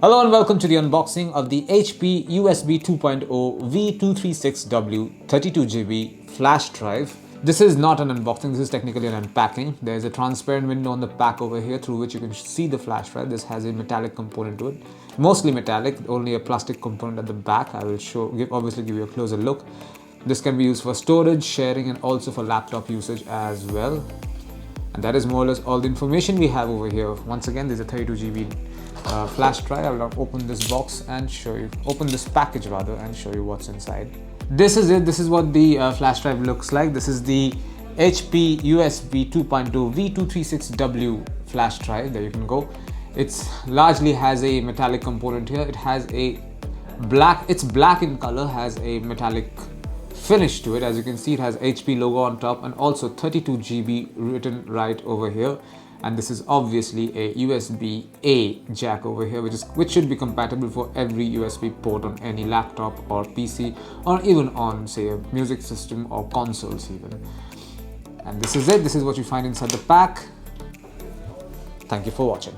Hello and welcome to the unboxing of the HP USB 2.0 v236w 32GB flash drive. This is not an unboxing, this is technically an unpacking. There is a transparent window on the back over here through which you can see the flash drive. This has a metallic component to it, mostly metallic, only a plastic component at the back. I will obviously give you a closer look. This can be used for storage, sharing, and also for laptop usage as well. And that is more or less all the information we have over here. Once again, there's a 32GB flash drive. I will open this box and show you, open this package rather, and show you what's inside. This is it. This is what the flash drive looks like. This is the HP USB 2.0 v236w flash drive. There you can go. It's largely has a metallic component here. It has a black, it's black in color, has a metallic finish to it. As you can see, it has HP logo on top and also 32GB written right over here. And this is obviously a USB-A jack over here, which should be compatible for every USB port on any laptop or PC, or even on, say, a music system or consoles even. And this is it. This is what you find inside the pack. Thank you for watching.